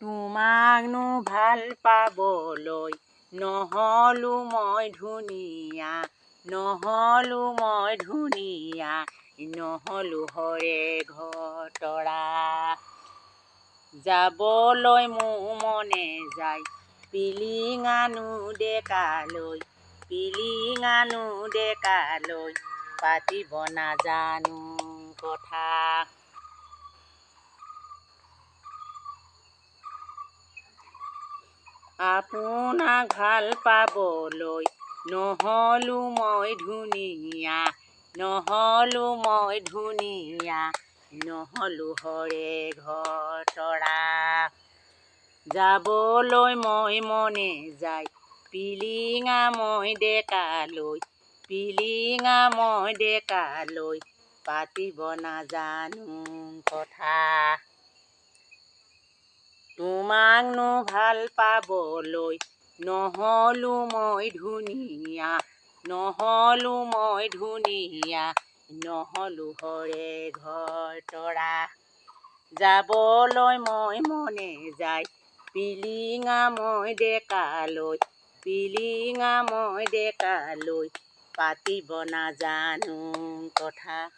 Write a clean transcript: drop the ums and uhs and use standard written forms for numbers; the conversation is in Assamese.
তোমাকনো ভাল পাবলৈ নহ'লো মই ধুনীয়া, নহ'লো মই ধুনীয়া, নহ'লো হৰে ঘৰ-তৰা। যাবলৈ মোৰ মনে যায় পিলিঙানো ডেকালৈ, পিলিঙানো ডেকালৈ, পাতিব নাজানো কথা। আপোনাক ভাল পাবলৈ নহ'লো মই ধুনীয়া, নহ'লো মই ধুনীয়া, নহ'লো হৰে ঘৰ-তৰা। যাবলৈ মই মনে যায় পিলিঙা মই ডেকালৈ, পিলিঙা মই ডেকালৈ, পাতিব নাজানো কথা। তোমাকনো ভাল পাবলৈ নহ'লো মই ধুনীয়া, নহ'লো মই ধুনীয়া, নহ'লো হৰে ঘৰ-তৰা। যাবলৈ মই মনে যায় পিলিঙা মই ডেকালৈ, পিলিঙা মই ডেকালৈ, পাতিব নাজানো কথা।